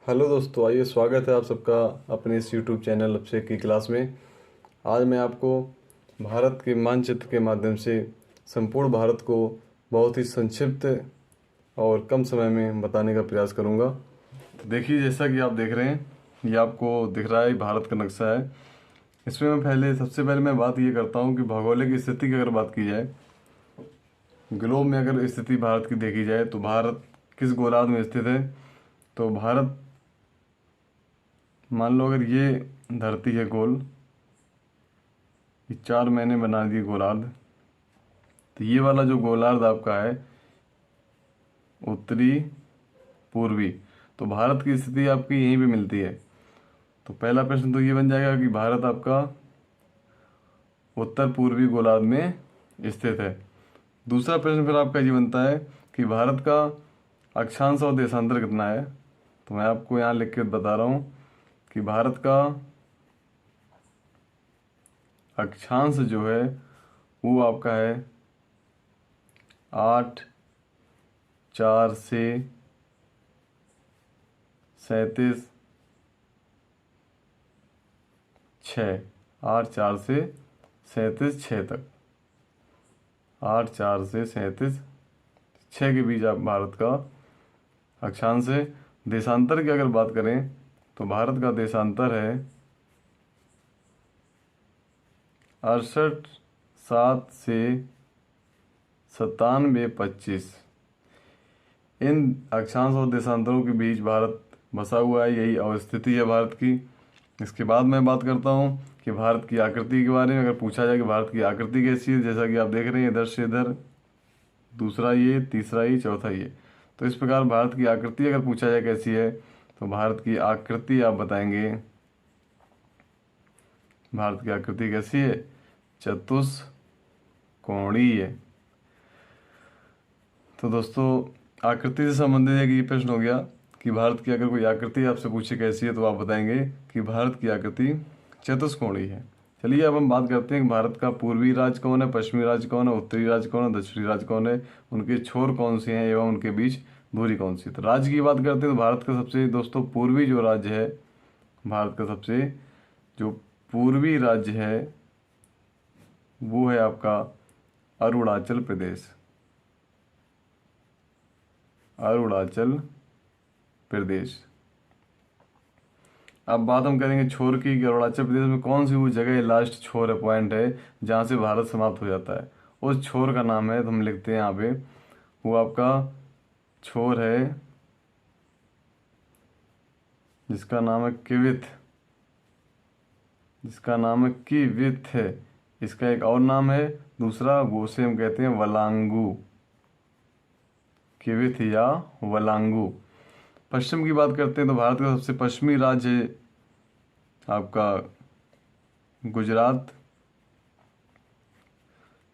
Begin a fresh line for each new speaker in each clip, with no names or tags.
Hello दोस्तों, आइए स्वागत है आप सबका अपने इस यूट्यूब चैनल अभिषेक की क्लास में। आज मैं आपको भारत के मानचित्र के माध्यम से संपूर्ण भारत को बहुत ही संक्षिप्त और कम समय में बताने का प्रयास करूंगा। तो देखिए, जैसा कि आप देख रहे हैं, ये आपको दिख रहा है भारत का नक्शा है। इसमें सबसे पहले मैं बात ये करता हूँ कि भौगोलिक स्थिति की अगर बात की जाए, ग्लोब में अगर स्थिति भारत की देखी जाए तो भारत किस गोलार्ध में स्थित है। तो भारत, मान लो अगर ये धरती है गोल, ये 4 महीने बना दिए गोलार्ध, तो ये वाला जो गोलार्ध आपका है उत्तरी पूर्वी, तो भारत की स्थिति आपकी यहीं पे मिलती है। तो पहला प्रश्न तो ये बन जाएगा कि भारत आपका उत्तर पूर्वी गोलार्ध में स्थित है। दूसरा प्रश्न फिर आपका ये बनता है कि भारत का अक्षांश और देशांतर कितना है। तो मैं आपको यहाँ लिख के बता रहा हूँ कि भारत का अक्षांश जो है वो आपका है 8/4 से 37/6, 8/4 से 37/6 तक, 8/4 से 37/6 के बीच आप भारत का अक्षांश है। देशांतर की अगर बात करें तो भारत का देशांतर है 68/7 से 97/25। इन अक्षांश और देशांतरों के बीच भारत बसा हुआ है, यही अवस्थिति है भारत की। इसके बाद मैं बात करता हूँ कि भारत की आकृति के बारे में। अगर पूछा जाए कि भारत की आकृति कैसी है, जैसा कि आप देख रहे हैं इधर से इधर, दूसरा ये, तीसरा ये, चौथा ये, तो इस प्रकार भारत की आकृति अगर पूछा जाए कैसी है, तो भारत की आकृति आप बताएंगे, भारत की आकृति कैसी है, चतुष्कोणीय। तो दोस्तों, आकृति से संबंधित एक ये प्रश्न हो गया कि भारत की अगर कोई आकृति आपसे पूछे कैसी है, तो आप बताएंगे कि भारत की आकृति चतुष्कोणीय है। चलिए अब हम बात करते हैं कि भारत का पूर्वी राज्य कौन है, पश्चिमी राज्य कौन है, उत्तरी राज्य कौन है, दक्षिणी राज्य कौन है, उनके छोर कौन से हैं एवं उनके बीच दूरी कौन सी है। तो राज्य की बात करते हैं तो भारत का सबसे दोस्तों पूर्वी जो राज्य है, भारत का सबसे जो पूर्वी राज्य है वो है आपका अरुणाचल प्रदेश। अरुणाचल प्रदेश। अब बात हम करेंगे छोर की कि अरुणाचल प्रदेश में कौन सी वो जगह लास्ट छोर है, पॉइंट है जहाँ से भारत समाप्त हो जाता है। उस छोर का नाम है, तो हम लिखते हैं यहाँ पे, वो आपका छोर है जिसका नाम है किविथ, जिसका नाम है किविथ है। इसका एक और नाम है दूसरा, वो से हम कहते हैं वलांगू, किविथ या वलांगू। पश्चिम की बात करते हैं तो भारत का सबसे पश्चिमी राज्य है आपका गुजरात,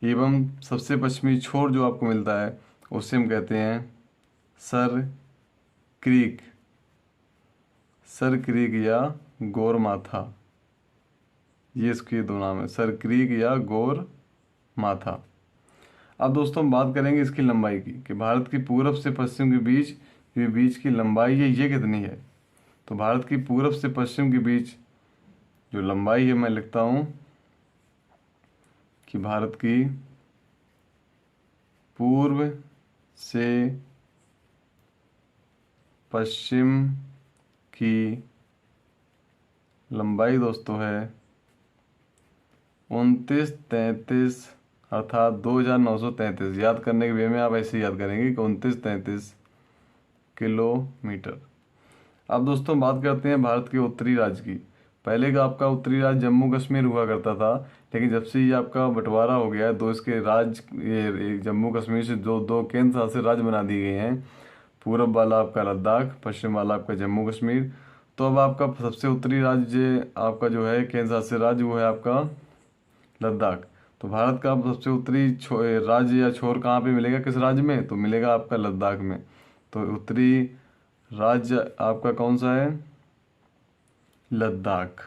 एवं सबसे पश्चिमी छोर जो आपको मिलता है उसे हम कहते हैं सर क्रीक, सर क्रीक या गोरमाथा। ये इसके दो नाम है, सर क्रीक या गोर माथा। अब दोस्तों हम बात करेंगे इसकी लंबाई की कि भारत की पूरब से पश्चिम के बीच की लंबाई है ये कितनी है। तो भारत की पूरब से पश्चिम के बीच जो लंबाई है, मैं लिखता हूँ कि भारत की पूर्व से पश्चिम की लंबाई दोस्तों है 2933, अर्थात 2933। याद करने के वे में आप ऐसे याद करेंगे कि 2933 किलोमीटर। अब दोस्तों बात करते हैं भारत के उत्तरी राज्य की। पहले का आपका उत्तरी राज्य जम्मू कश्मीर हुआ करता था, लेकिन जब से ये आपका बंटवारा हो गया है, दो इसके राज्य, ये जम्मू कश्मीर से दो दो केंद्र शासित राज्य बना दिए गए हैं। पूरब वाला आपका लद्दाख, पश्चिम वाला आपका जम्मू कश्मीर। तो अब आपका सबसे उत्तरी राज्य आपका जो है केंद्र शासित राज्य, वो है आपका लद्दाख। तो भारत का सबसे उत्तरी राज्य या छोर कहाँ पे मिलेगा, किस राज्य में, तो मिलेगा आपका लद्दाख में। तो उत्तरी राज्य आपका कौन सा है, लद्दाख।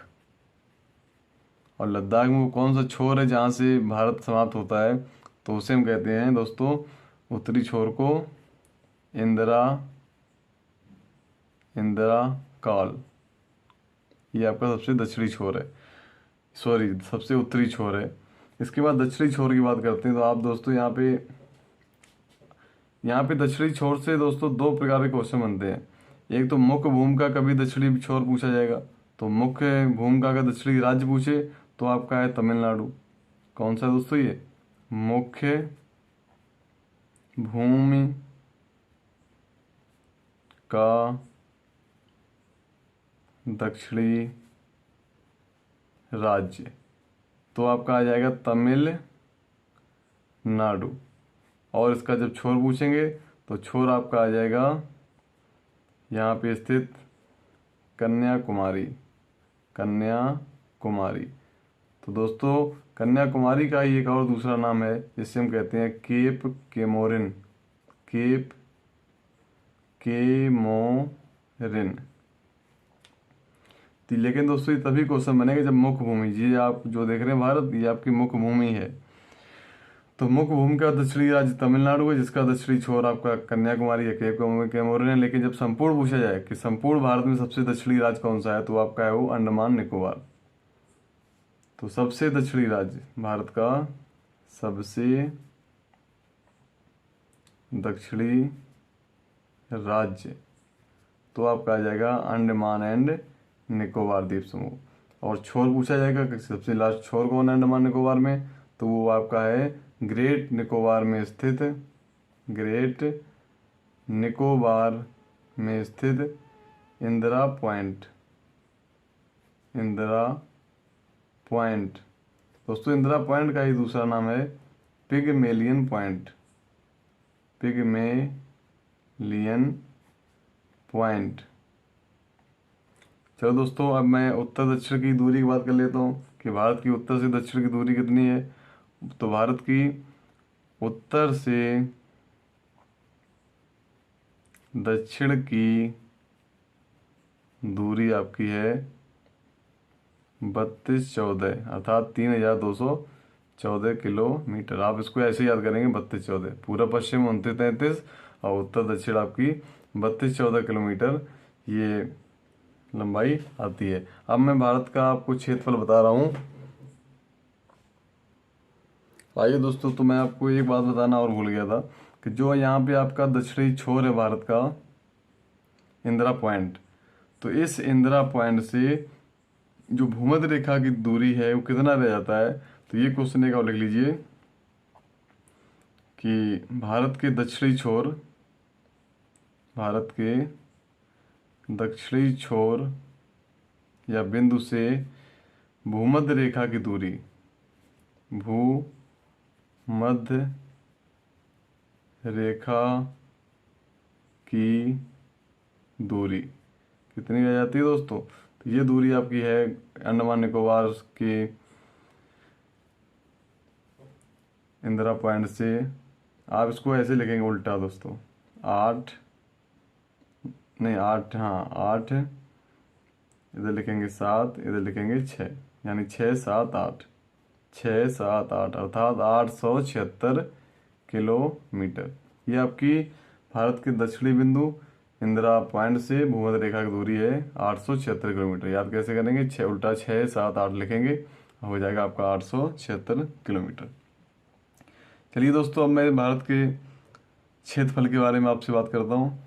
और लद्दाख में वो कौन सा छोर है जहाँ से भारत समाप्त होता है, तो उसे हम कहते हैं दोस्तों उत्तरी छोर को इंदिरा बंगाल, ये आपका सबसे दक्षिणी छोर है, सॉरी सबसे उत्तरी छोर है। इसके बाद दक्षिणी छोर की बात करते हैं। तो आप दोस्तों यहाँ पे दक्षिणी छोर से दोस्तों दो प्रकार के क्वेश्चन बनते हैं। एक तो मुख्य भूमिका का भी दक्षिणी छोर पूछा जाएगा। तो मुख्य भूमिका का दक्षिणी राज्य पूछे तो आपका है तमिलनाडु। कौन सा दोस्तों ये? मुख्य भूमि का दक्षिणी राज्य, तो आपका आ जाएगा तमिलनाडु। और इसका जब छोर पूछेंगे तो छोर आपका आ जाएगा यहाँ पे स्थित कन्याकुमारी, कन्याकुमारी। तो दोस्तों कन्याकुमारी का ही एक और दूसरा नाम है जिससे हम कहते हैं केप केमोरिन, केप केमोरिन। लेकिन दोस्तों ये तभी क्वेश्चन बनेगा जब मुख्य भूमि, ये आप जो देख रहे हैं भारत, ये आपकी मुख्य भूमि है। तो मुख्य भूमि का दक्षिणी राज्य तमिलनाडु है, जिसका दक्षिणी छोर आपका कन्याकुमारी है, केप केमोरिन है। लेकिन जब संपूर्ण पूछा जाए कि संपूर्ण भारत में सबसे दक्षिणी राज्य कौन सा है, तो आपका है वो अंडमान निकोबार। तो सबसे दक्षिणी राज्य, भारत का सबसे दक्षिणी राज्य, तो आपका आ जाएगा अंडमान एंड निकोबार द्वीप समूह। और छोर पूछा जाएगा कि सबसे लास्ट छोर कौन है अंडमान निकोबार में, तो वो आपका है ग्रेट निकोबार में स्थित, ग्रेट निकोबार में स्थित इंदिरा पॉइंट, इंदिरा पॉइंट। दोस्तों इंदिरा पॉइंट का ही दूसरा नाम है पिगमेलियन पॉइंट, पिगमेलियन पॉइंट। चलो दोस्तों अब मैं उत्तर दक्षिण की दूरी की बात कर लेता हूँ कि भारत की उत्तर से दक्षिण की दूरी कितनी है। तो भारत की उत्तर से दक्षिण की दूरी आपकी है 3214, अर्थात 3214 किलोमीटर। आप इसको ऐसे याद करेंगे 3214, पूरा पश्चिम 2933 और उत्तर दक्षिण आपकी 3214 किलोमीटर ये लंबाई आती है। अब मैं भारत का आपको क्षेत्रफल बता रहा हूँ। आइए दोस्तों, तो मैं आपको एक बात बताना और भूल गया था कि जो यहाँ पे आपका दक्षिणी छोर है भारत का, इंदिरा पॉइंट, तो इस इंदिरा पॉइंट से जो भूमध्य रेखा की दूरी है वो कितना रह जाता है। तो ये क्वेश्चन एक और लिख लीजिए कि भारत के दक्षिणी छोर, भारत के दक्षिणी छोर या बिंदु से भूमध्य रेखा की दूरी, भूमध्य रेखा की दूरी कितनी रह जाती है दोस्तों। तो ये दूरी आपकी है अंडमान निकोबार के इंदिरा पॉइंट से, आप इसको ऐसे लिखेंगे उल्टा दोस्तों, 8 हाँ 8, इधर लिखेंगे 7, इधर लिखेंगे 6, यानी 6 7 8, 6 7 8 अर्थात 876 किलोमीटर। ये आपकी भारत के दक्षिणी बिंदु इंदिरा पॉइंट से भूमध्य रेखा की दूरी है 876 किलोमीटर। याद कैसे करेंगे, 6 उल्टा 6 7 8 लिखेंगे, हो जाएगा आपका 876 किलोमीटर। चलिए दोस्तों, अब मैं भारत के क्षेत्रफल के बारे में आपसे बात करता हूँ,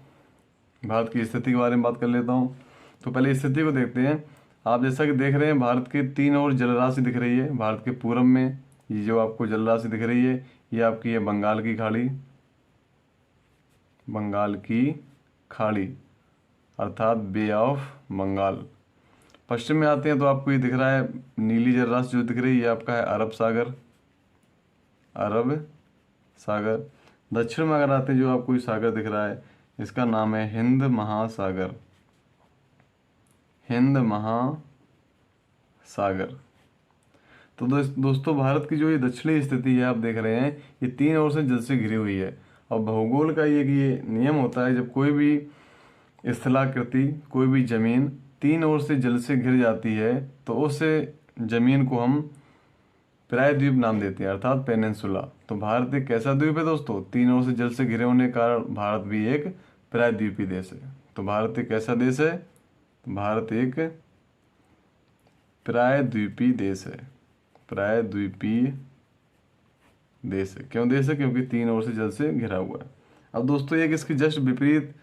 भारत की स्थिति के बारे में बात कर लेता हूँ। तो पहले स्थिति को देखते हैं। आप जैसा कि देख रहे हैं भारत के 3 और जलराशि दिख रही है। भारत के पूरब में ये जो आपको जलराशि दिख रही है ये आपकी है बंगाल की खाड़ी, बंगाल की खाड़ी अर्थात बे ऑफ बंगाल। पश्चिम में आते हैं तो आपको ये दिख रहा है नीली जलराशि जो दिख रही है ये आपका है अरब सागर, अरब सागर। दक्षिण में अगर आते हैं जो आपको ये सागर दिख रहा है इसका नाम है हिंद महासागर, हिंद महासागर। तो दोस्तों भारत की जो ये दक्षिणी स्थिति है आप देख रहे हैं ये 3 ओर से जल से घिरी हुई है। और भूगोल का ये नियम होता है जब कोई भी स्थलाकृति, कोई भी जमीन 3 ओर से जल से घिर जाती है तो उस जमीन को हम प्रायद्वीप नाम देते हैं, अर्थात पेनिनसुला। तो भारत एक कैसा द्वीप है दोस्तों, 3 ओर से जल से घिरे होने के कारण भारत भी एक प्रायद्वीपीय देश है। तो भारत एक कैसा देश है, तो भारत एक प्रायद्वीपीय देश है, प्रायद्वीपीय देश है। क्यों देश है? क्योंकि 3 ओर से जल से घिरा हुआ है। अब दोस्तों एक इसकी जस्ट विपरीत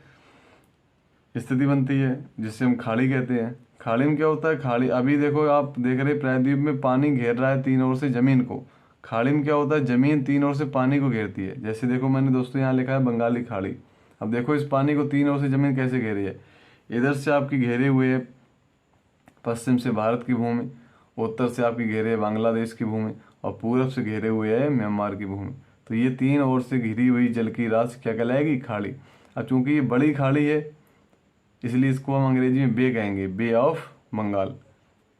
स्थिति बनती है जिसे हम खाड़ी कहते हैं। खाड़ी में क्या होता है? खाड़ी, अभी देखो आप देख रहे प्रायद्वीप में पानी घेर रहा है 3 ओर से जमीन को। खाड़ी में क्या होता है? जमीन 3 ओर से पानी को घेरती है। जैसे देखो मैंने दोस्तों यहाँ लिखा है बंगाली खाड़ी। अब देखो इस पानी को 3 ओर से जमीन कैसे घेरी है। इधर से आपकी घेरे हुए है पश्चिम से भारत की भूमि, उत्तर से आपकी घेरे है बांग्लादेश की भूमि, और पूरब से घेरे हुए है म्यांमार की भूमि। तो ये 3 ओर से घिरी हुई जल की राशि क्या कहलाएगी? खाड़ी। अब चूंकि ये बड़ी खाड़ी है इसलिए इसको हम अंग्रेजी में बे कहेंगे, बे ऑफ बंगाल।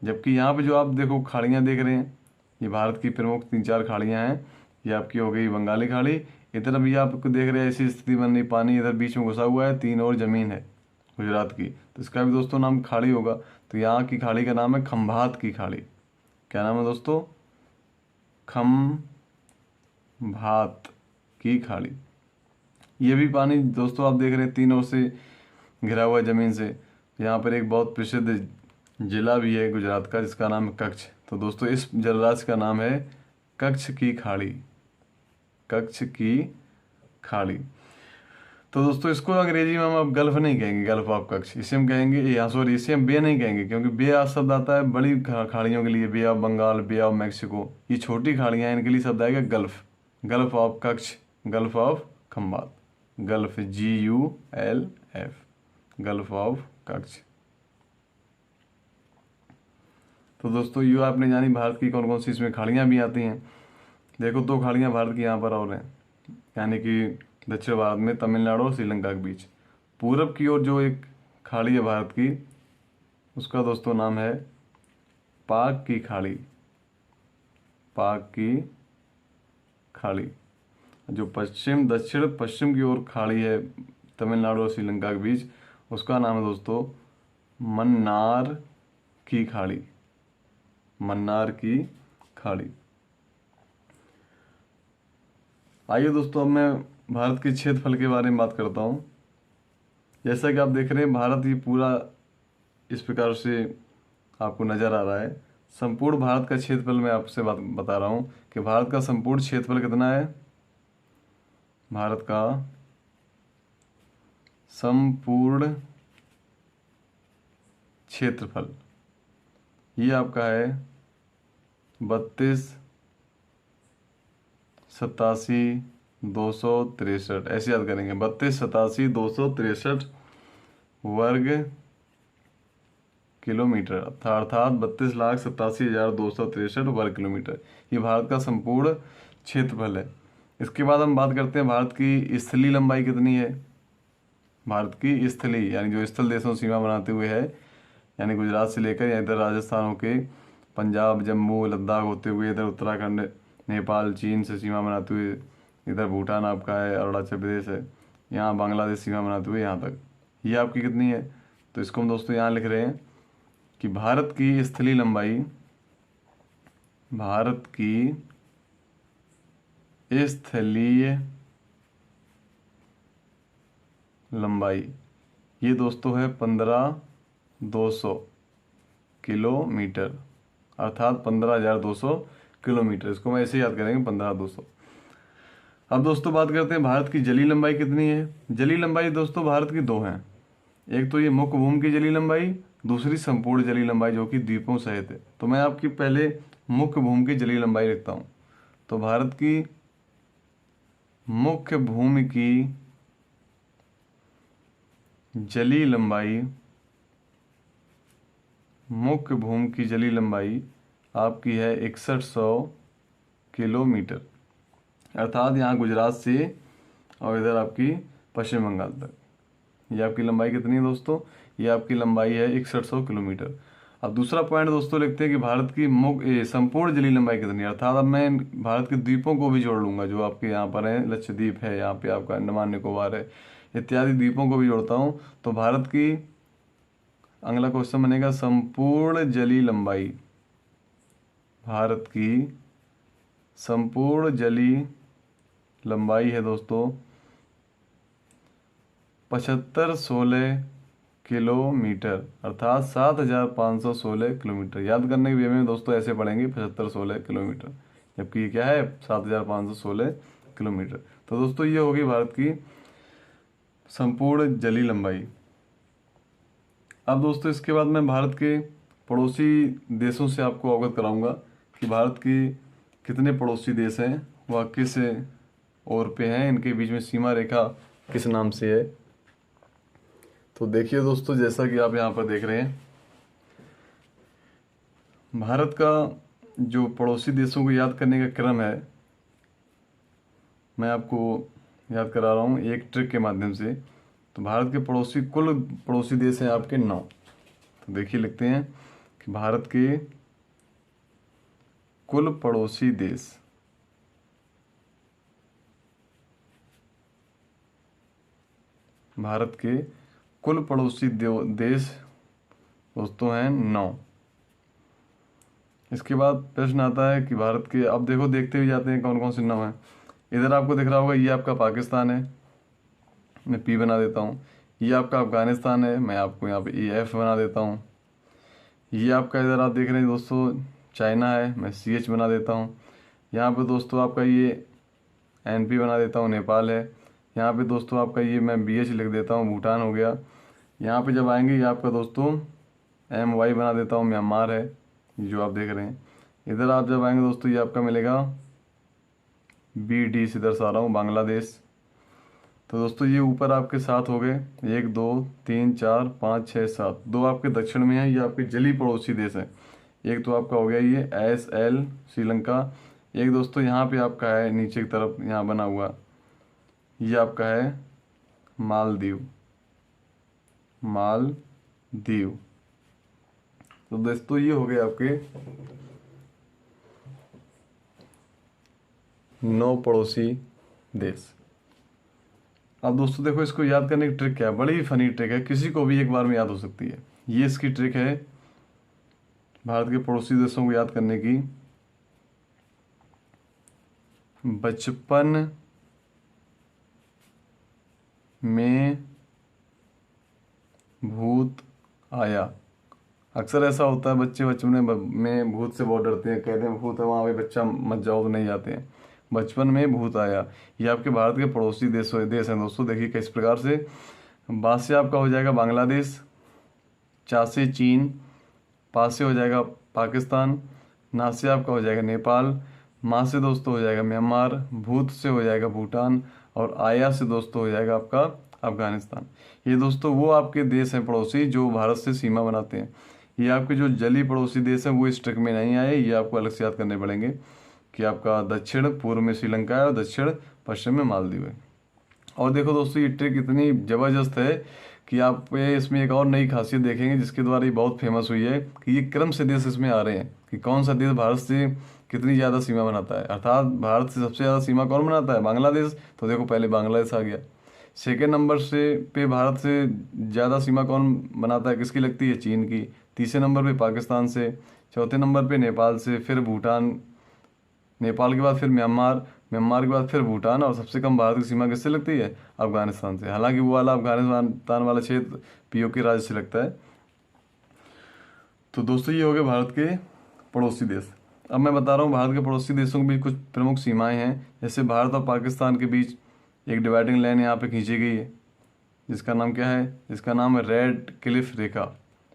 जबकि यहाँ पे जो आप देखो खाड़ियाँ देख रहे हैं, ये भारत की प्रमुख 3-4 खाड़ियाँ हैं। ये आपकी हो गई बंगाली खाड़ी। इधर अभी आपको देख रहे हैं ऐसी स्थिति बन रही, पानी इधर बीच में घुसा हुआ है, 3 और जमीन है गुजरात की, तो इसका भी दोस्तों नाम खाड़ी होगा। तो यहाँ की खाड़ी का नाम है खंभात की खाड़ी। क्या नाम है दोस्तों? खंभात की खाड़ी। ये भी पानी दोस्तों आप देख रहे हैं 3 ओर से घिरा हुआ है जमीन से। यहाँ पर एक बहुत प्रसिद्ध जिला भी है गुजरात का जिसका नाम है कच्छ। तो दोस्तों इस जलराशि का नाम है कच्छ की खाड़ी, कच्छ की खाड़ी। तो दोस्तों इसको अंग्रेजी में हम अब गल्फ नहीं कहेंगे, गल्फ ऑफ कच्छ, इसे हम कहेंगे, या सॉरी इसे हम बे नहीं कहेंगे, क्योंकि बे आज शब्द आता है बड़ी खाड़ियों के लिए, bay of Bengal, bay of Mexico. ये छोटी खाड़ियाँ हैं, इनके लिए शब्द आएगा gulf, gulf of Kutch, gulf of Khambhat, gulf GULF, gulf of Kutch. तो दोस्तों ये आपने जानी भारत की कौन कौन सी इसमें खाड़ियाँ भी आती हैं। देखो 2 खाड़ियाँ भारत की यहाँ पर और हैं, यानी कि दक्षिण भारत में तमिलनाडु और श्रीलंका के बीच। पूरब की ओर जो एक खाड़ी है भारत की, उसका दोस्तों नाम है पाक की खाड़ी, पाक की खाड़ी। जो पश्चिम दक्षिण पश्चिम की ओर खाड़ी है तमिलनाडु और श्रीलंका के बीच, उसका नाम है दोस्तों मन्नार की खाड़ी, मन्नार की खाड़ी। आइए दोस्तों अब मैं भारत के क्षेत्रफल के बारे में बात करता हूँ। जैसा कि आप देख रहे हैं भारत ये पूरा इस प्रकार से आपको नज़र आ रहा है। संपूर्ण भारत का क्षेत्रफल मैं आपसे बात बता रहा हूँ कि भारत का संपूर्ण क्षेत्रफल कितना है। भारत का संपूर्ण क्षेत्रफल ये आपका है 32,87,263, ऐसे याद करेंगे 32,87,263 वर्ग किलोमीटर, अर्थात 32,87,263 वर्ग किलोमीटर। ये भारत का संपूर्ण क्षेत्रफल है। इसके बाद हम बात करते हैं भारत की स्थलीय लंबाई कितनी है। भारत की स्थलीय यानी जो स्थल देशों सीमा बनाते हुए है, यानी गुजरात से लेकर या इधर राजस्थान होके पंजाब, जम्मू, लद्दाख होते हुए इधर उत्तराखंड, नेपाल, चीन से सीमा बनाते हुए इधर भूटान आपका है, अरुणाचल प्रदेश है, यहाँ बांग्लादेश सीमा बनाते हुए यहाँ तक, ये आपकी कितनी है। तो इसको हम दोस्तों यहाँ लिख रहे हैं कि भारत की स्थलीय लंबाई, भारत की स्थलीय लंबाई ये दोस्तों है 15,200 किलोमीटर, अर्थात 15,200 किलोमीटर। इसको मैं ऐसे याद करेंगे 15,200। अब दोस्तों बात करते हैं भारत की जलीय लंबाई कितनी है। जलीय लंबाई दोस्तों भारत की 2 हैं, एक तो ये मुख्य भूमि की जलीय लंबाई, दूसरी संपूर्ण जलीय लंबाई जो कि द्वीपों सहित है। तो मैं आपकी पहले मुख्य भूमि की जलीय लंबाई लिखता हूँ। तो भारत की मुख्य भूमि की जलीय लंबाई, मुख्य भूमि की जलीय लंबाई आपकी है 6100 किलोमीटर, अर्थात यहाँ गुजरात से और इधर आपकी पश्चिम बंगाल तक। ये आपकी लंबाई कितनी है दोस्तों? ये आपकी लंबाई है 6100 किलोमीटर। अब दूसरा पॉइंट दोस्तों लिखते हैं कि भारत की संपूर्ण जलीय लंबाई कितनी है, अर्थात अब मैं भारत के द्वीपों को भी जोड़ लूंगा जो आपके यहाँ पर है, लक्षद्वीप है, यहाँ पे आपका अंडमान निकोबार है, इत्यादि द्वीपों को भी जोड़ता हूँ। तो भारत की अगला क्वेश्चन बनेगा संपूर्ण जलीय लंबाई, भारत की संपूर्ण जलीय लंबाई है दोस्तों 75,16 किलोमीटर, अर्थात 7,516 किलोमीटर। याद करने के वे में दोस्तों ऐसे पढ़ेंगे 7516 किलोमीटर, जबकि ये क्या है 7,516 किलोमीटर। तो दोस्तों ये होगी भारत की संपूर्ण जलीय लंबाई। अब दोस्तों इसके बाद मैं भारत के पड़ोसी देशों से आपको अवगत कराऊंगा कि भारत के कितने पड़ोसी देश हैं, वह किस ओर पे हैं, इनके बीच में सीमा रेखा किस नाम से है। तो देखिए दोस्तों, जैसा कि आप यहाँ पर देख रहे हैं, भारत का जो पड़ोसी देशों को याद करने का क्रम है, मैं आपको याद करा रहा हूँ एक ट्रिक के माध्यम से। तो भारत के कुल पड़ोसी देश हैं आपके 9। तो देखिए लिखते हैं कि भारत के कुल पड़ोसी देश, भारत के कुल पड़ोसी देश दोस्तों हैं 9। इसके बाद प्रश्न आता है कि भारत के, अब देखो देखते हुए जाते हैं कौन कौन से 9 हैं। इधर आपको दिख रहा होगा ये आपका पाकिस्तान है, मैं पी बना देता हूँ। ये आपका अफगानिस्तान है, मैं आपको यहाँ पे EF बना देता हूँ। ये आपका इधर आप देख रहे हैं दोस्तों चाइना है, मैं CH बना देता हूँ। यहाँ पे दोस्तों आपका ये NP बना देता हूँ, नेपाल है। यहाँ पे दोस्तों आपका ये मैं BH लिख देता हूँ, भूटान हो गया। यहाँ पे जब आएंगे ये आपका दोस्तों MY बना देता हूँ, म्यांमार है जो आप देख रहे हैं। इधर आप जब आएंगे दोस्तों ये आपका मिलेगा BD, इधर से आ रहा हूँ बांग्लादेश। तो दोस्तों ये ऊपर आपके 7 हो गए, 1 2 3 4 5 6 7। 2 आपके दक्षिण में है, ये आपके जलीय पड़ोसी देश है। एक तो आपका हो गया ये SL श्रीलंका। एक दोस्तों यहाँ पे आपका है नीचे की तरफ यहाँ बना हुआ, ये आपका है मालदीव, मालदीव। तो दोस्तों ये हो गए आपके 9 पड़ोसी देश। अब दोस्तों देखो इसको याद करने की ट्रिक क्या है, बड़ी ही फनी ट्रिक है, किसी को भी एक बार में याद हो सकती है। ये इसकी ट्रिक है भारत के पड़ोसी देशों को याद करने की। बचपन में भूत आया। अक्सर ऐसा होता है, बच्चे बचपन में भूत से बहुत डरते हैं, कहते हैं भूत है वहाँ पे, बच्चा मत जाओ, तो नहीं जाते हैं। बचपन में भूत आया, ये आपके भारत के पड़ोसी देश हैं दोस्तों। देखिए किस प्रकार से, बाद से आपका हो जाएगा बांग्लादेश, चा से चीन, पास से हो जाएगा पाकिस्तान, ना से आपका हो जाएगा नेपाल, माँ से दोस्तों हो जाएगा म्यांमार, भूत से हो जाएगा भूटान, और आया से दोस्तों हो जाएगा आपका अफगानिस्तान। ये दोस्तों वो आपके देश हैं पड़ोसी जो भारत से सीमा बनाते हैं। ये आपके जो जलीय पड़ोसी देश हैं वो इस ट्रिक में नहीं आए, ये आपको अलग से याद करने पड़ेंगे कि आपका दक्षिण पूर्व में श्रीलंका है और दक्षिण पश्चिम में मालदीव है। और देखो दोस्तों ये ट्रिक इतनी ज़बरदस्त है कि आप इसमें एक और नई खासियत देखेंगे जिसके द्वारा ये बहुत फेमस हुई है कि ये क्रम से देश इसमें आ रहे हैं कि कौन सा देश भारत से कितनी ज़्यादा सीमा बनाता है। अर्थात भारत से सबसे ज़्यादा सीमा कौन बनाता है, बांग्लादेश। तो देखो पहले बांग्लादेश आ गया। सेकेंड नंबर से पे भारत से ज़्यादा सीमा कौन बनाता है, किसकी लगती है, चीन की। तीसरे नंबर पे पाकिस्तान से, चौथे नंबर पे नेपाल से, फिर भूटान, नेपाल के बाद फिर म्यांमार, म्यांमार के बाद फिर भूटान, और सबसे कम भारत की सीमा किससे लगती है, अफगानिस्तान से। हालांकि वो वाला अफगानिस्तान वाला क्षेत्र POK राज्य से लगता है। तो दोस्तों ये हो गए भारत के पड़ोसी देश। अब मैं बता रहा हूँ भारत के पड़ोसी देशों के बीच कुछ प्रमुख सीमाएं हैं। जैसे भारत और पाकिस्तान के बीच एक डिवाइडिंग लाइन यहाँ पे खींची गई है, जिसका नाम क्या है, जिसका नाम है रेड क्लिफ रेखा।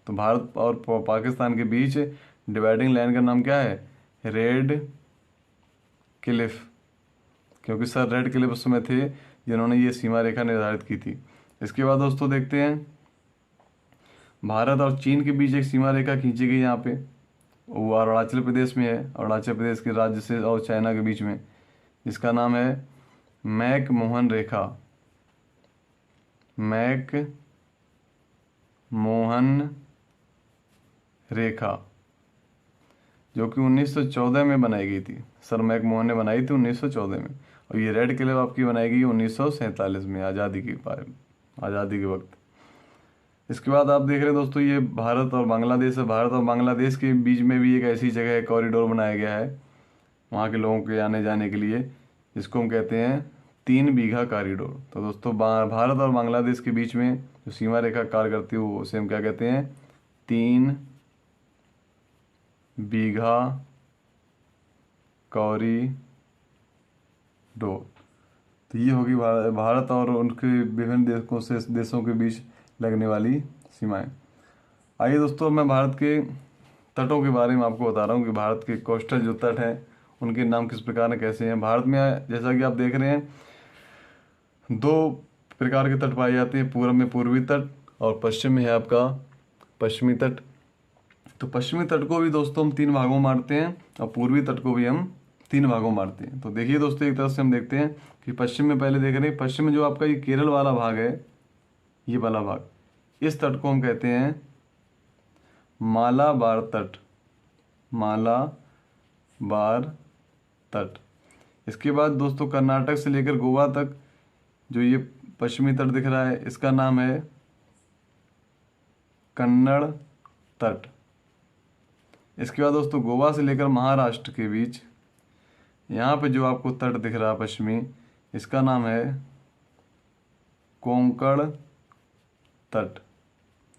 तो भारत और पाकिस्तान के बीच डिवाइडिंग लाइन का नाम क्या है, रेड क्लिफ, क्योंकि सर रेड क्लिफ उस समय थे जिन्होंने ये सीमा रेखा निर्धारित की थी। इसके बाद दोस्तों देखते हैं भारत और चीन के बीच एक सीमा रेखा खींची गई यहाँ पे, वो अरुणाचल प्रदेश में है, अरुणाचल प्रदेश के राज्य से और चाइना के बीच में, जिसका नाम है मैक-मोहन रेखा, मैक-मोहन रेखा, जो कि 1914 में बनाई गई थी। सर मैक-मोहन ने बनाई थी 1914 में। और ये रेड क्लिफ आपकी बनाई गई 1947 में, आज़ादी के वक्त। इसके बाद आप देख रहे हैं दोस्तों ये भारत और बांग्लादेश है। भारत और बांग्लादेश के बीच में भी एक ऐसी जगह है, कॉरिडोर बनाया गया है वहाँ के लोगों के आने जाने के लिए, जिसको हम कहते हैं 3 बीघा कॉरिडोर। तो दोस्तों भारत और बांग्लादेश के बीच में जो सीमा रेखा कार्य करती है वो उसे हम क्या कहते हैं? 3 बीघा कॉरिडोर। तो ये होगी भारत और उनके विभिन्न देशों के बीच लगने वाली सीमाएं। आइए दोस्तों, मैं भारत के तटों के बारे में आपको बता रहा हूँ कि भारत के कोस्टल जो तट हैं उनके नाम किस प्रकार हैं, कैसे हैं। भारत में जैसा कि आप देख रहे हैं 2 प्रकार के तट पाए जाते हैं, पूर्व में पूर्वी तट और पश्चिम में है आपका पश्चिमी तट। तो पश्चिमी तट को भी दोस्तों हम 3 भागों में बांटते हैं और पूर्वी तट को भी हम 3 भागों में बांटते हैं। तो देखिए दोस्तों, एक तरफ से हम देखते हैं कि पश्चिम में पहले देख रहे हैं, पश्चिम में जो आपका ये केरल वाला भाग है, ये वाला भाग, इस तट को हम कहते हैं मालाबार तट। मालाबार तट। इसके बाद दोस्तों कर्नाटक से लेकर गोवा तक जो ये पश्चिमी तट दिख रहा है, इसका नाम है कन्नड़ तट। इसके बाद दोस्तों गोवा से लेकर महाराष्ट्र के बीच यहाँ पे जो आपको तट दिख रहा है पश्चिमी, इसका नाम है कोंकण तट।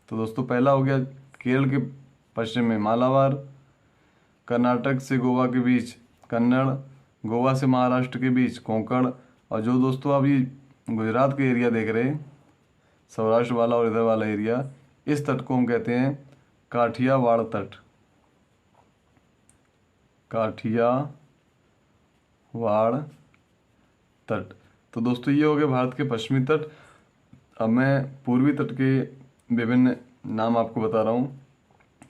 तो दोस्तों पहला हो गया केरल के पश्चिम में मालाबार, कर्नाटक से गोवा के बीच कन्नड़, गोवा से महाराष्ट्र के बीच कोंकण, और जो दोस्तों आप ये गुजरात के एरिया देख रहे हैं, सौराष्ट्र वाला और इधर वाला एरिया, इस तट को हम कहते हैं काठियावाड़ तट। काठियावाड़ तट। तो दोस्तों ये हो गए भारत के पश्चिमी तट। अब मैं पूर्वी तट के विभिन्न नाम आपको बता रहा हूँ।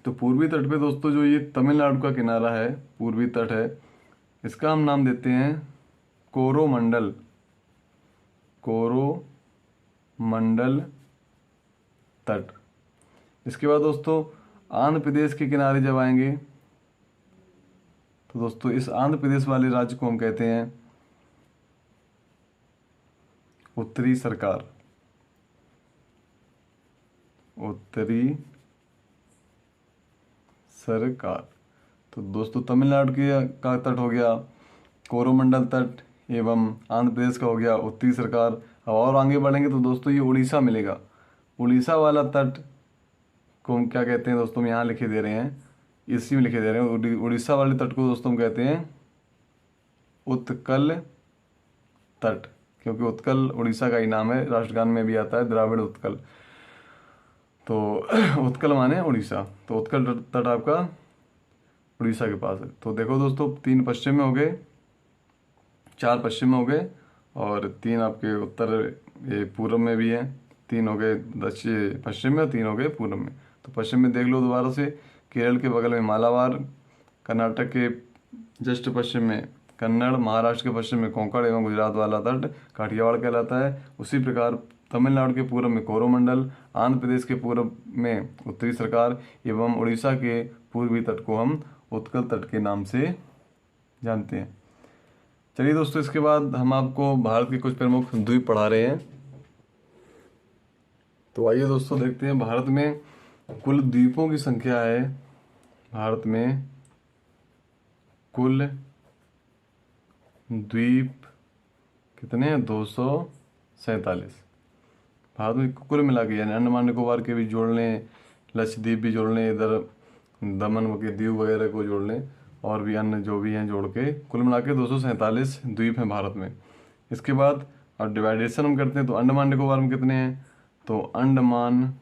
तो पूर्वी तट पे दोस्तों जो ये तमिलनाडु का किनारा है, पूर्वी तट है, इसका हम नाम देते हैं कोरोमंडल। कोरोमंडल तट। इसके बाद दोस्तों आंध्र प्रदेश के किनारे जब आएंगे तो दोस्तों इस आंध्र प्रदेश वाले राज्य को हम कहते हैं उत्तरी सरकार। उत्तरी सरकार। तो दोस्तों तमिलनाडु का तट हो गया कोरोमंडल तट एवं आंध्र प्रदेश का हो गया उत्तरी सरकार। अब और आगे बढ़ेंगे तो दोस्तों ये उड़ीसा मिलेगा। उड़ीसा वाला तट को हम क्या कहते हैं दोस्तों, हम यहाँ लिखे दे रहे हैं, इसी में लिखे दे रहे हैं। उड़ीसा वाले तट को दोस्तों हम कहते हैं उत्कल तट, क्योंकि उत्कल उड़ीसा का ही नाम है, राष्ट्रगान में भी आता है द्राविड़ उत्कल। तो उत्कल माने उड़ीसा। तो उत्कल तट आपका उड़ीसा के पास है। तो देखो दोस्तों 3 पश्चिम में हो गए, 4 पश्चिम में हो गए और 3 आपके उत्तर ये पूर्व में भी है। 3 हो गए दक्षिण पश्चिम में और 3 हो गए पूर्व में। तो पश्चिम में देख लो दोबारा से, केरल के बगल में मालाबार, कर्नाटक के जस्ट पश्चिम में कन्नड़, महाराष्ट्र के पश्चिम में कोंकण एवं गुजरात वाला तट काठियावाड़ कहलाता है। उसी प्रकार तमिलनाडु के पूर्व में कोरोमंडल, आंध्र प्रदेश के पूर्व में उत्तरी सरकार एवं उड़ीसा के पूर्वी तट को हम उत्कल तट के नाम से जानते हैं। चलिए दोस्तों, इसके बाद हम आपको भारत के कुछ प्रमुख द्वीप पढ़ा रहे हैं। तो आइए दोस्तों देखते हैं भारत में कुल द्वीपों की संख्या है। भारत में कुल द्वीप कितने हैं? 247। भारत में कुल मिला के, यानी अंडमान निकोबार के भी जोड़ लें, लक्षद्वीप भी जोड़ लें, इधर दमन के दीव वगैरह को जोड़ लें, और भी अन्य जो भी हैं जोड़ के, कुल मिला के 247 द्वीप हैं भारत में। इसके बाद अब डिवाइडेशन हम करते हैं तो अंडमान निकोबार में कितने हैं? तो अंडमान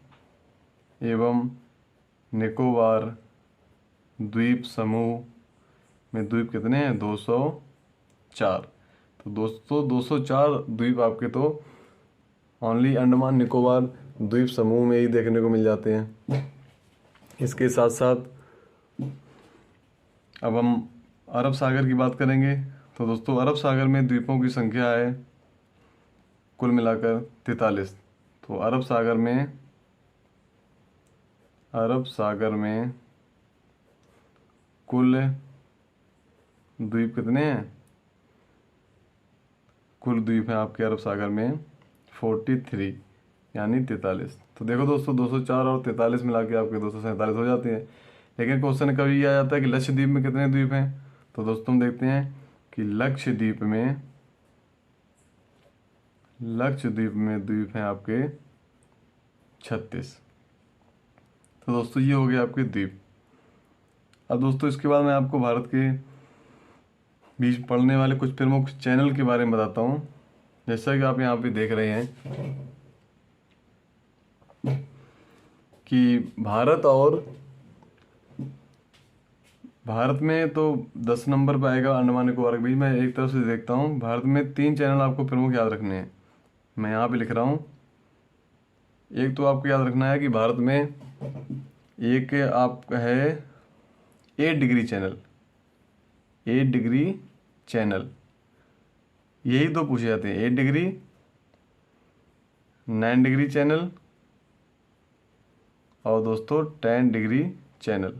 एवं निकोबार द्वीप समूह में द्वीप कितने हैं? 204। तो दोस्तों 204 द्वीप आपके तो ओनली अंडमान निकोबार द्वीप समूह में ही देखने को मिल जाते हैं। इसके साथ साथ अब हम अरब सागर की बात करेंगे। तो दोस्तों अरब सागर में द्वीपों की संख्या है कुल मिलाकर 43। तो अरब सागर में कुल द्वीप कितने हैं? कुल द्वीप हैं आपके अरब सागर में 43, यानी 43। तो देखो दोस्तों 204 और 43 मिला के आपके 247 हो जाते हैं। लेकिन क्वेश्चन कभी ये आ जाता है कि लक्षद्वीप में कितने द्वीप हैं? तो दोस्तों हम देखते हैं कि लक्षद्वीप में लक्षद्वीप में द्वीप हैं आपके 36। तो दोस्तों ये हो गए आपके द्वीप। अब दोस्तों इसके बाद मैं आपको भारत के बीच पड़ने वाले कुछ प्रमुख चैनल के बारे में बताता हूँ। जैसा कि आप यहाँ पे देख रहे हैं कि भारत में तो 10 नंबर पर आएगा अंडमान निकोबार के बीच। मैं एक तरफ से देखता हूँ, भारत में 3 चैनल आपको प्रमुख याद रखने हैं। मैं यहाँ पे लिख रहा हूँ। एक तो आपको याद रखना है कि भारत में एक आप है 8 डिग्री चैनल, 8 डिग्री चैनल, यही दो पूछे जाते हैं, 8 डिग्री, 9 डिग्री चैनल और दोस्तों 10 डिग्री चैनल।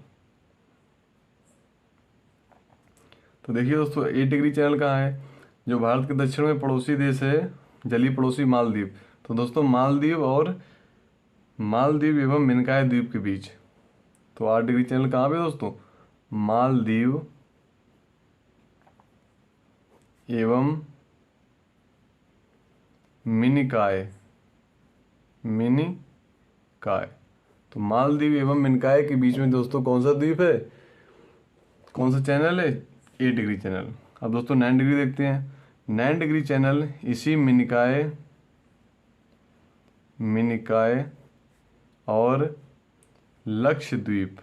तो देखिए दोस्तों 8 डिग्री चैनल कहाँ है? जो भारत के दक्षिण में पड़ोसी देश है, जलीय पड़ोसी मालदीव। तो दोस्तों मालदीव एवं मिनकाय द्वीप के बीच। तो 8 डिग्री चैनल कहाँ पे दोस्तों? मालदीव एवं मिनिकाय। तो मालदीव एवं मिनकाय के बीच में दोस्तों कौन सा द्वीप है, कौन सा चैनल है? 8 डिग्री चैनल। अब दोस्तों 9 डिग्री देखते हैं। 9 डिग्री चैनल इसी मिनिकाय और लक्षद्वीप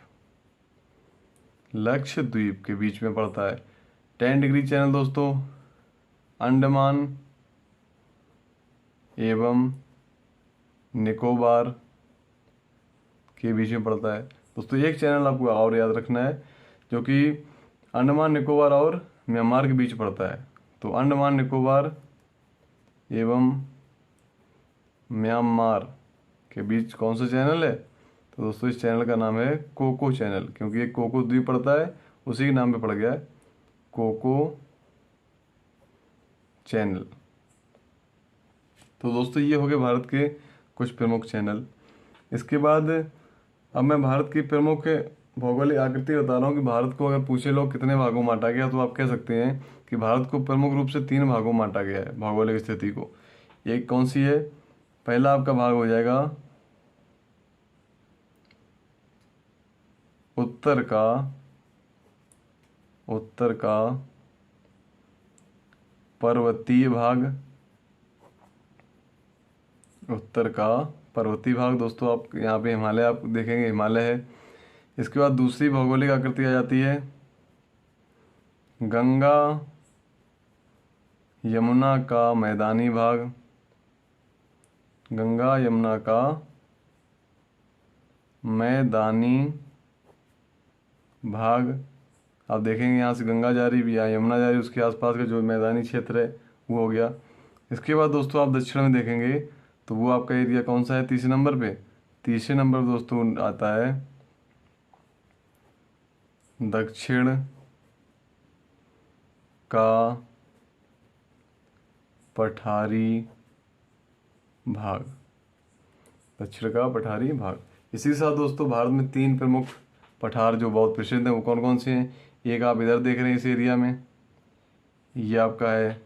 के बीच में पड़ता है। 10 डिग्री चैनल दोस्तों अंडमान एवं निकोबार के बीच में पड़ता है। दोस्तों एक चैनल आपको और याद रखना है जो कि अंडमान निकोबार और म्यांमार के बीच पड़ता है। तो अंडमान निकोबार एवं म्यांमार के बीच कौन सा चैनल है? तो दोस्तों इस चैनल का नाम है कोको चैनल, क्योंकि एक कोको द्वीप पड़ता है, उसी के नाम पे पड़ गया है कोको चैनल। तो दोस्तों ये हो गए भारत के कुछ प्रमुख चैनल। इसके बाद अब मैं भारत की प्रमुख भौगोलिक आकृति बता रहा हूँ कि भारत को अगर पूछे लोग कितने भागों में बांटा गया, तो आप कह सकते हैं कि भारत को प्रमुख रूप से 3 भागों में बांटा गया है भौगोलिक स्थिति को। एक कौन सी है? पहला आपका भाग हो जाएगा उत्तर का पर्वतीय भाग। उत्तर का पर्वतीय भाग दोस्तों, आप यहाँ पे हिमालय आप देखेंगे, हिमालय है। इसके बाद दूसरी भौगोलिक आकृति आ जाती है गंगा यमुना का मैदानी भाग। गंगा यमुना का मैदानी भाग, आप देखेंगे यहाँ से गंगा जा रही भी है, यमुना जा रही, उसके आसपास का जो मैदानी क्षेत्र है वो हो गया। इसके बाद दोस्तों आप दक्षिण में देखेंगे तो वो आपका एरिया कौन सा है? तीसरे नंबर पे। तीसरे नंबर दोस्तों आता है दक्षिण का पठारी भाग। दक्षिण का पठारी भाग। इसी के साथ दोस्तों भारत में 3 प्रमुख पठार जो बहुत प्रसिद्ध हैं वो कौन कौन से हैं? एक आप इधर देख रहे हैं इस एरिया में, ये आपका है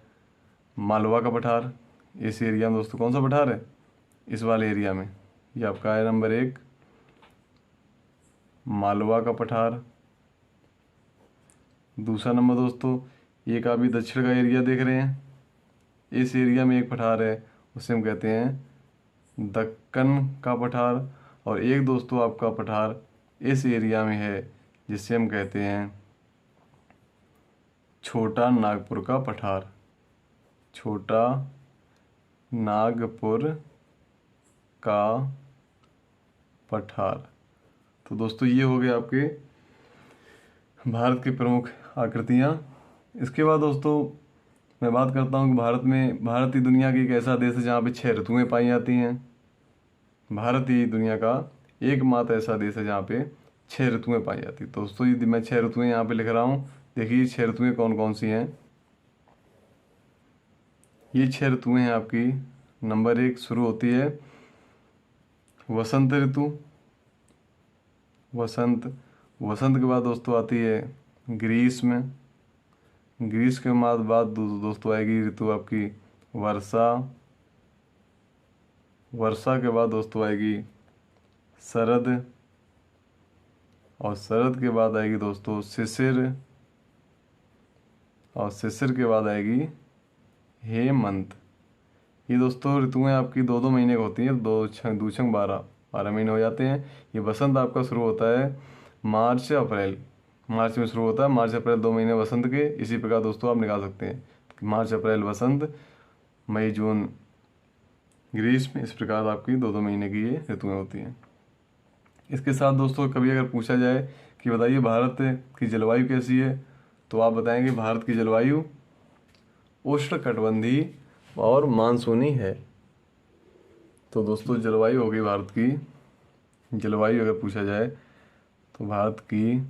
मालवा का पठार। इस एरिया में दोस्तों कौन सा पठार है? इस वाले एरिया में ये आपका है नंबर 1 मालवा का पठार। दूसरा नंबर दोस्तों एक आप भी दक्षिण का एरिया देख रहे हैं, इस एरिया में एक पठार है, उसे हम कहते हैं दक्कन का पठार। और एक दोस्तों आपका पठार इस एरिया में है जिसे हम कहते हैं छोटा नागपुर का पठार। छोटा नागपुर का पठार। तो दोस्तों ये हो गए आपके भारत की प्रमुख आकृतियाँ। इसके बाद दोस्तों मैं बात करता हूँ कि भारत ही दुनिया की एक ऐसा देश है जहाँ पे 6 ऋतुएं पाई जाती हैं। भारत ही दुनिया का एकमात्र ऐसा देश है जहाँ पे 6 ऋतुएं पाई जाती है। तो दोस्तों ये मैं 6 ऋतुएं यहाँ पे लिख रहा हूँ। देखिए 6 ऋतुएं कौन कौन सी हैं। ये 6 ऋतुएं हैं आपकी। नंबर 1 शुरू होती है वसंत ऋतु। वसंत के बाद दोस्तों आती है ग्रीष्म। ग्रीष्म के बाद दोस्तों आएगी ऋतु आपकी वर्षा। वर्षा के बाद दोस्तों आएगी शरद, और शरद के बाद आएगी दोस्तों शिशिर, और शिशिर के बाद आएगी हेमंत। ये दोस्तों ऋतुएं आपकी 2-2 महीने की होती हैं, दो छंग दो छंग 12 महीने हो जाते हैं। ये बसंत आपका शुरू होता है मार्च अप्रैल, मार्च में शुरू होता है, मार्च अप्रैल 2 महीने बसंत के। इसी प्रकार दोस्तों आप निकाल सकते हैं मार्च अप्रैल बसंत, मई जून ग्रीष्म, इस प्रकार आपकी 2-2 महीने की ये ऋतुएं होती हैं। इसके साथ दोस्तों कभी अगर पूछा जाए कि बताइए भारत की जलवायु कैसी है, तो आप बताएंगे भारत की जलवायु उष्णकटिबंधीय और मानसूनी है। तो दोस्तों जलवायु हो गई भारत की, जलवायु अगर पूछा जाए तो भारत की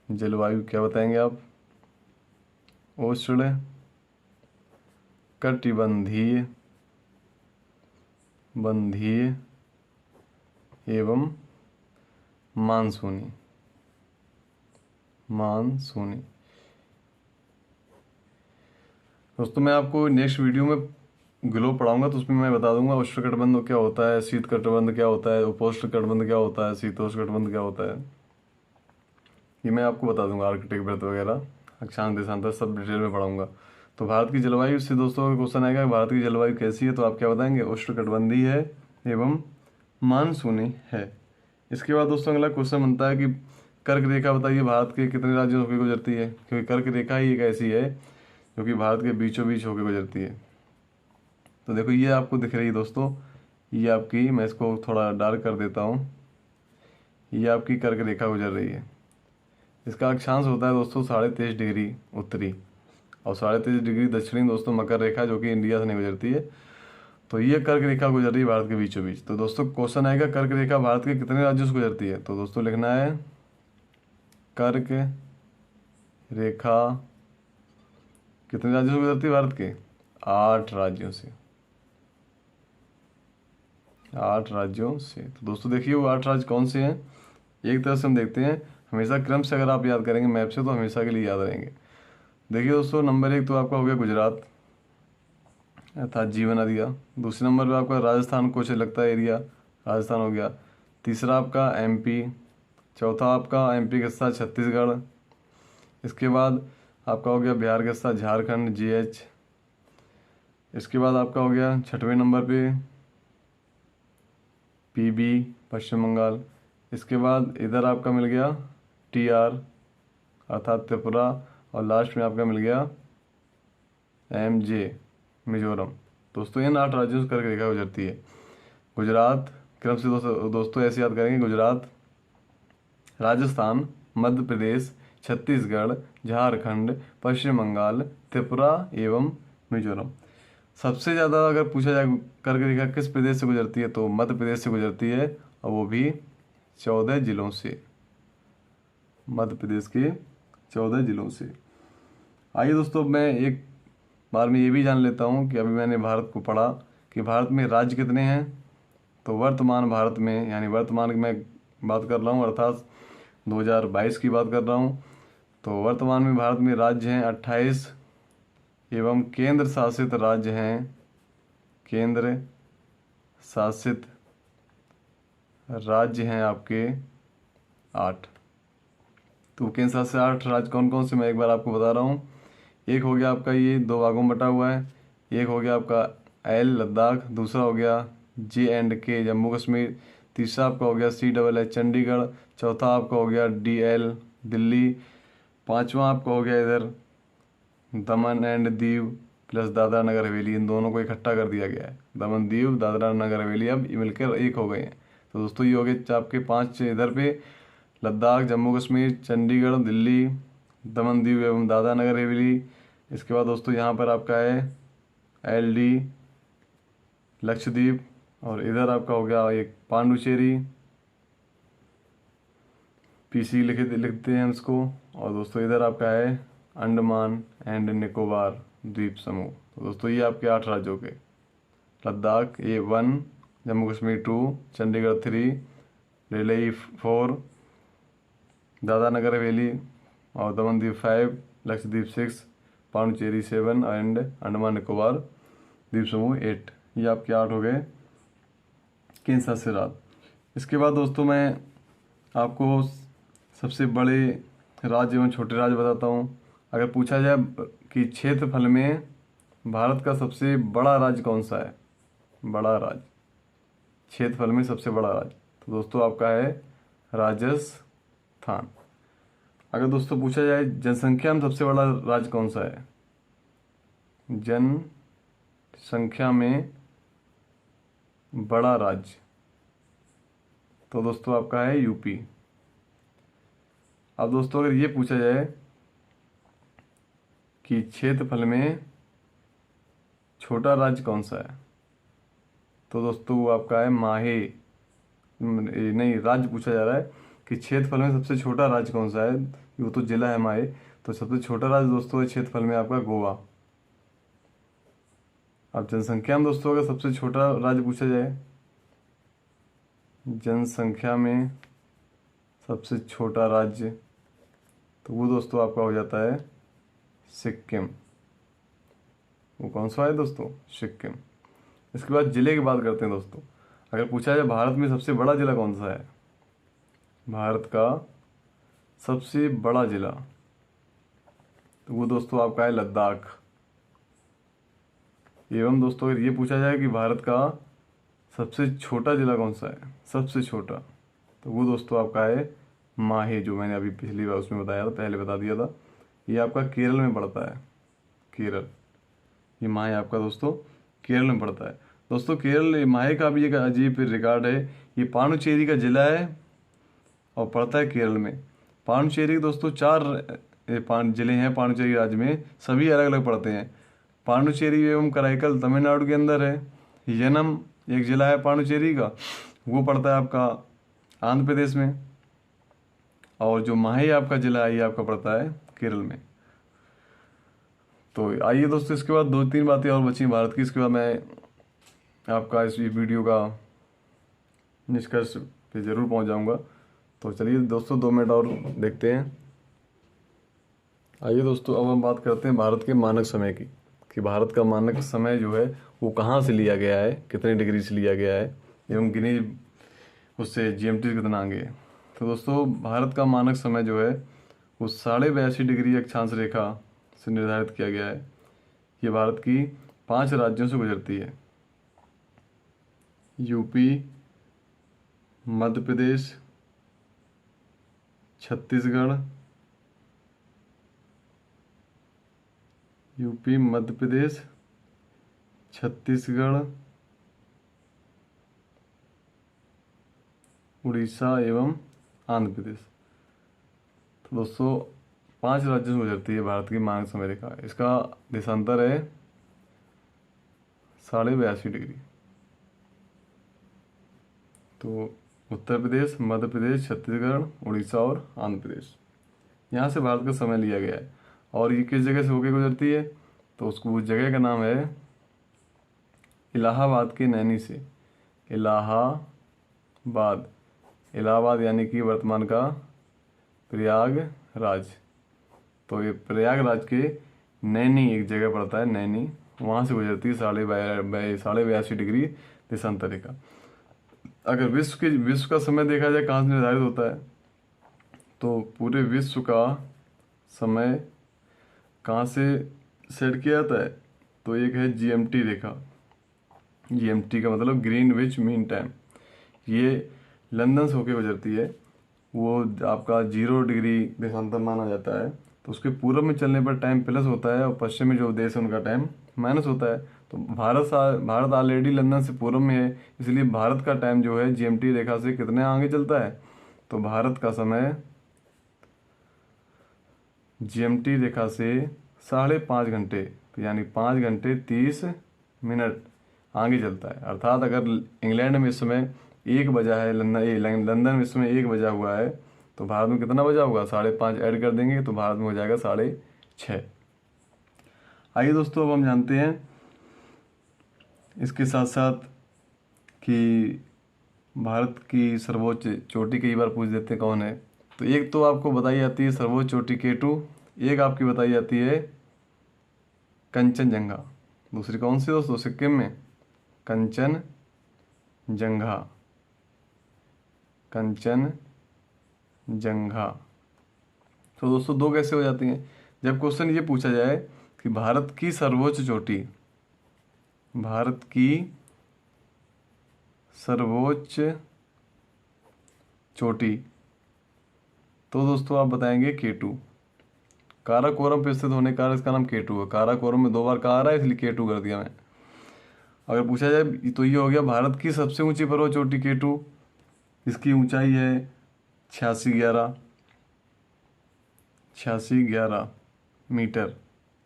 जलवायु क्या बताएंगे आप? उष्ण कटिबंधीय बंधीय एवं मानसूनी, मानसूनी। दोस्तों मैं आपको नेक्स्ट वीडियो में ग्लोब पढ़ाऊंगा, तो उसमें मैं बता दूंगा उष्ण कटिबंध क्या होता है, शीत कटिबंध क्या होता है, उपोष्ण कटिबंध क्या होता है, शीतोष्ण कटिबंध क्या होता है, ये मैं आपको बता दूंगा। आर्कटिक व्रत वगैरह, अक्षांश देशांतर सब डिटेल में पढ़ाऊंगा। तो भारत की जलवायु से दोस्तों अगर क्वेश्चन आएगा भारत की जलवायु कैसी है, तो आप क्या बताएंगे? उष्ण कटिबंधीय है एवं मानसूनी है। इसके बाद दोस्तों अगला क्वेश्चन बनता है कि कर्क रेखा बताइए भारत के कितने राज्यों से होकर गुजरती है, क्योंकि कर्क रेखा ही एक ऐसी है जो कि भारत के बीचों बीच होकर गुजरती है। तो देखो ये आपको दिख रही है दोस्तों, ये आपकी, मैं इसको थोड़ा डार्क कर देता हूँ, ये आपकी कर्क रेखा गुजर रही है। इसका अक्षांश होता है दोस्तों 23.5 डिग्री उत्तरी और 23.5 डिग्री दक्षिणी दोस्तों मकर रेखा, जो कि इंडिया से नहीं गुजरती है। तो ये कर्क रेखा गुजर रही है भारत के बीचों बीच। तो दोस्तों क्वेश्चन आएगा कर्क रेखा भारत के कितने राज्यों से गुजरती है, तो दोस्तों लिखना है कर्क रेखा कितने राज्यों से गुजरती है भारत के? 8 राज्यों से, 8 राज्यों से। तो दोस्तों देखिए वो 8 राज्य कौन से हैं, एक तरह से हम देखते हैं, हमेशा क्रम से अगर आप याद करेंगे मैप से तो हमेशा के लिए याद रहेंगे। देखिए दोस्तों नंबर 1 तो आपका हो गया गुजरात अर्थात जीवन नदिया। दूसरे नंबर पे आपका राजस्थान, कुछ लगता है एरिया, राजस्थान हो गया। तीसरा आपका एमपी, चौथा आपका एमपी के साथ छत्तीसगढ़। इसके बाद आपका हो गया बिहार के साथ झारखंड जीएच। इसके बाद आपका हो गया 6वें नंबर पे पीबी पश्चिम बंगाल। इसके बाद इधर आपका मिल गया टीआर अर्थात त्रिपुरा, और लास्ट में आपका मिल गया एमजे मिजोरम। दोस्तों इन 8 राज्यों से करके रेखा गुजरती है। गुजरात क्रम से दोस्तों ऐसे याद करेंगे, गुजरात, राजस्थान, मध्य प्रदेश, छत्तीसगढ़, झारखंड, पश्चिम बंगाल, त्रिपुरा एवं मिजोरम। सबसे ज़्यादा अगर पूछा जाए कर्क रेखा किस प्रदेश से गुजरती है, तो मध्य प्रदेश से गुजरती है, और वो भी 14 जिलों से, मध्य प्रदेश के 14 जिलों से। आइए दोस्तों मैं एक बार में ये भी जान लेता हूँ कि अभी मैंने भारत को पढ़ा कि भारत में राज्य कितने हैं। तो वर्तमान भारत में, यानी वर्तमान की मैं बात कर रहा हूँ अर्थात 2022 की बात कर रहा हूँ, तो वर्तमान में भारत में राज्य हैं 28 एवं केंद्र शासित राज्य हैं, केंद्र शासित राज्य हैं आपके 8। तो केंद्र शासित 8 राज्य कौन कौन से, मैं एक बार आपको बता रहा हूँ। एक हो गया आपका ये 2 भागों में बटा हुआ है, एक हो गया आपका एल लद्दाख, दूसरा हो गया JNK जम्मू कश्मीर, तीसरा आपका हो गया CHH चंडीगढ़, चौथा आपका हो गया DL दिल्ली, पांचवा आपका हो गया इधर दमन एंड दीव प्लस दादरा नगर हवेली। इन दोनों को इकट्ठा कर दिया गया है, दमन दीव दादरा नगर हवेली अब मिलकर एक हो गए हैं। तो दोस्तों ये हो गए आपके 5 इधर पे, लद्दाख, जम्मू कश्मीर, चंडीगढ़, दिल्ली, दमन दीव एवं दादरा नगर हवेली। इसके बाद दोस्तों यहाँ पर आपका है LD लक्षद्वीप, और इधर आपका हो गया एक पांडुचेरी, PC लिखते हैं इसको। और दोस्तों इधर आपका है अंडमान एंड निकोबार द्वीप समूह। तो दोस्तों ये आपके 8 राज्यों के, लद्दाख A1, जम्मू कश्मीर 2, चंडीगढ़ 3, दिल्ली 4, दादरा नगर हवेली और दमन द्वीप 5, लक्षद्वीप 6, पांडुचेरी 7 एंड अंडमान निकोबार द्वीप समूह 8। ये आपके 8 हो गए केंद्र शासित राज्य। इसके बाद दोस्तों मैं आपको सबसे बड़े राज्य एवं छोटे राज्य बताता हूँ। अगर पूछा जाए कि क्षेत्रफल में भारत का सबसे बड़ा राज्य कौन सा है, बड़ा राज्य क्षेत्रफल में सबसे बड़ा राज्य, तो दोस्तों आपका है राजस्थान। अगर दोस्तों पूछा जाए जनसंख्या में सबसे बड़ा राज्य कौन सा है, जनसंख्या में बड़ा राज्य, तो दोस्तों आपका है यूपी। अब दोस्तों अगर ये पूछा जाए कि क्षेत्रफल में छोटा राज्य कौन सा है, तो दोस्तों वो आपका है माहे। नहीं, राज्य पूछा जा रहा है कि क्षेत्रफल में सबसे छोटा राज्य कौन सा है, वो तो जिला है माहे, तो सबसे छोटा राज्य दोस्तों है क्षेत्रफल में आपका गोवा। अब जनसंख्या में दोस्तों अगर सबसे छोटा राज्य पूछा जाए, जनसंख्या में सबसे छोटा राज्य, तो वो दोस्तों आपका हो जाता है सिक्किम। वो कौन सा है दोस्तों, सिक्किम। इसके बाद जिले की बात करते हैं दोस्तों। अगर पूछा जाए भारत में सबसे बड़ा जिला कौन सा है, भारत का सबसे बड़ा जिला, तो वो दोस्तों आपका है लद्दाख। एवं दोस्तों अगर ये पूछा जाए कि भारत का सबसे छोटा जिला कौन सा है, सबसे छोटा, तो वो दोस्तों आपका है माहे, जो मैंने अभी पिछली बार उसमें बताया था, पहले बता दिया था। ये आपका केरल में पड़ता है, केरल। ये माहे आपका दोस्तों केरल में पड़ता है। दोस्तों केरल माहे का भी एक अजीब रिकॉर्ड है। ये पांडुचेरी का जिला है और पड़ता है केरल में। पांडुचेरी के दोस्तों 4 जिले हैं पांडुचेरी राज्य में, सभी अलग अलग पड़ते हैं। पांडुचेरी एवं कराईकल तमिलनाडु के अंदर है। यनम एक जिला है पांडुचेरी का, वो पड़ता है आपका आंध्र प्रदेश में। और जो माहे आपका जिला है ये आपका पड़ता है केरल में। तो आइए दोस्तों, इसके बाद 2-3 बातें और बची भारत की, इसके बाद मैं आपका इस वीडियो का निष्कर्ष पे ज़रूर पहुंच जाऊंगा। तो चलिए दोस्तों 2 मिनट और देखते हैं। आइए दोस्तों अब हम बात करते हैं भारत के मानक समय की, कि भारत का मानक समय जो है वो कहाँ से लिया गया है, कितने डिग्री से लिया गया है, एवं गिनी उससे जीएमटी कितना आगे है। तो दोस्तों भारत का मानक समय जो है वो 82.5 डिग्री अक्षांश रेखा से निर्धारित किया गया है। ये भारत की 5 राज्यों से गुजरती है, यूपी, मध्य प्रदेश, छत्तीसगढ़, यूपी, मध्य प्रदेश, छत्तीसगढ़, उड़ीसा एवं आंध्र प्रदेश। तो दोस्तों 5 राज्यों से गुजरती है भारत की मानक समय रेखा। इसका देशांतर है 82.5 डिग्री। तो उत्तर प्रदेश, मध्य प्रदेश, छत्तीसगढ़, उड़ीसा और आंध्र प्रदेश, यहाँ से भारत का समय लिया गया है। और ये किस जगह से होकर गुजरती है, तो उसको उस जगह का नाम है इलाहाबाद के नैनी से। इलाहाबाद, इलाहाबाद यानी कि वर्तमान का प्रयागराज। तो ये प्रयागराज के नैनी एक जगह पड़ता है, नैनी, वहाँ से गुजरती है 82.5 डिग्री देशांतर रेखा। अगर विश्व का समय देखा जाए कहाँ से निर्धारित होता है, तो पूरे विश्व का समय कहाँ से सेट किया जाता है, तो एक है जीएमटी रेखा। जीएमटी का मतलब ग्रीनविच मीन टाइम। ये लंदन से होकर गुजरती है। वो आपका 0 डिग्री देशांतर माना जाता है। तो उसके पूर्व में चलने पर टाइम प्लस होता है और पश्चिम में जो देश है उनका टाइम माइनस होता है। तो भारत ऑलरेडी लंदन से पूर्व में है, इसलिए भारत का टाइम जो है जीएमटी रेखा से कितने आगे चलता है, तो भारत का समय जीएमटी रेखा से 5.5 घंटे, तो यानी 5 घंटे 30 मिनट आगे चलता है। अर्थात अगर इंग्लैंड में इस समय 1 बजा है, लंदन में इस समय 1 बजा हुआ है, तो भारत में कितना बजा होगा, 5.5 ऐड कर देंगे तो भारत में हो जाएगा 6.5। आइए दोस्तों अब हम जानते हैं इसके साथ साथ कि भारत की सर्वोच्च चोटी कई बार पूछ देते हैं कौन है। तो एक तो आपको बताई जाती है सर्वोच्च चोटी K2, एक आपकी बताई जाती है कंचनजंगा। दूसरी कौन सी दोस्तों, सिक्किम में कंचनजंगा, कंचनजंगा। तो दोस्तों दो कैसे हो जाती हैं? जब क्वेश्चन ये पूछा जाए कि भारत की सर्वोच्च चोटी, भारत की सर्वोच्च चोटी, तो दोस्तों आप बताएंगे K2। काराकोरम पे स्थित होने के कारण इसका नाम K2 है। काराकोरम में 2 बार कहा आ रहा है इसलिए K2 कर दिया मैं। अगर पूछा जाए तो ये हो गया भारत की सबसे ऊंची पर्वत चोटी K2। इसकी ऊंचाई है 8611 मीटर,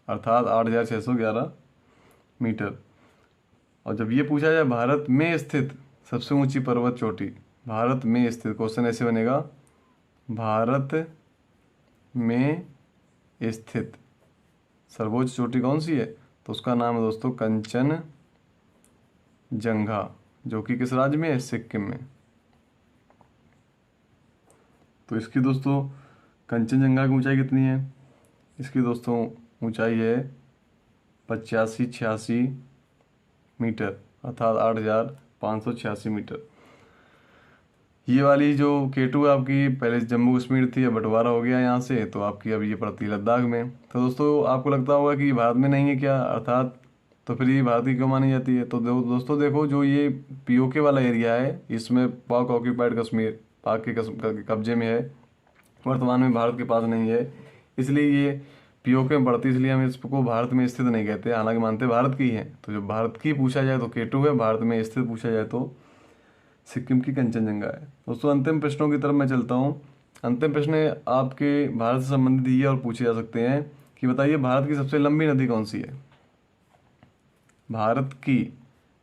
अर्थात 8611 मीटर। और जब ये पूछा जाए भारत में स्थित सबसे ऊंची पर्वत चोटी, भारत में स्थित, क्वेश्चन ऐसे बनेगा, भारत में स्थित सर्वोच्च चोटी कौन सी है? तो उसका नाम है दोस्तों कंचनजंगा, जो कि किस राज्य में है? सिक्किम में। तो इसकी दोस्तों कंचनजंगा की ऊंचाई कितनी है? इसकी दोस्तों ऊंचाई है 8586 मीटर, अर्थात 8586 मीटर। ये वाली जो K2 है आपकी पहले जम्मू कश्मीर थी, अब बंटवारा हो गया यहाँ से, तो आपकी अब ये पड़ती है लद्दाख में। तो दोस्तों आपको लगता होगा कि भारत में नहीं है क्या, अर्थात तो फिर ये भारत की क्यों मानी जाती है? तो दोस्तों देखो, जो ये POK वाला एरिया है, इसमें पाक ऑक्यूपाइड कश्मीर पाक के कब्जे में है, वर्तमान में भारत के पास नहीं है, इसलिए ये POK में पड़ती, इसलिए हम इसको भारत में स्थित नहीं कहते, हालांकि मानते भारत की है। तो जो भारत की पूछा जाए तो K2 है, भारत में स्थित पूछा जाए तो सिक्किम की कंचनजंगा है। दोस्तों अंतिम प्रश्नों की तरफ मैं चलता हूँ। अंतिम प्रश्न आपके भारत से संबंधित ये और पूछे जा सकते हैं कि बताइए भारत की सबसे लंबी नदी कौन सी है? भारत की,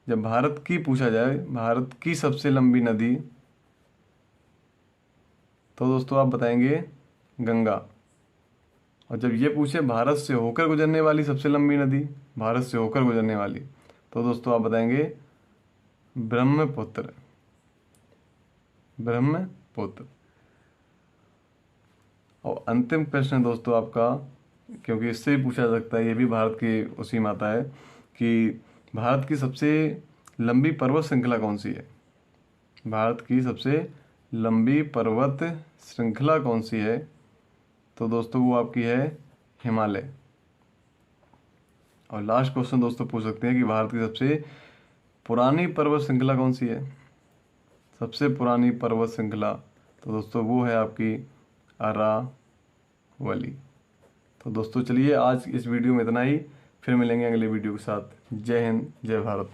जब भारत की पूछा जाए, भारत की सबसे लंबी नदी, तो दोस्तों आप बताएंगे गंगा। और जब ये पूछे भारत से होकर गुजरने वाली सबसे लंबी नदी, भारत से होकर गुजरने वाली, तो दोस्तों आप बताएंगे ब्रह्मपुत्र, ब्रह्मपुत्र। और अंतिम प्रश्न दोस्तों आपका, क्योंकि इससे भी पूछा जा सकता है, ये भी भारत की उसी में आता है कि भारत की सबसे लंबी पर्वत श्रृंखला कौन सी है? भारत की सबसे लंबी पर्वत श्रृंखला कौन सी है? तो दोस्तों वो आपकी है हिमालय। और लास्ट क्वेश्चन दोस्तों पूछ सकते हैं कि भारत की सबसे पुरानी पर्वत श्रृंखला कौन सी है? सबसे पुरानी पर्वत श्रृंखला, तो दोस्तों वो है आपकी अरावली। तो दोस्तों चलिए आज इस वीडियो में इतना ही, फिर मिलेंगे अगले वीडियो के साथ। जय हिंद, जय भारत।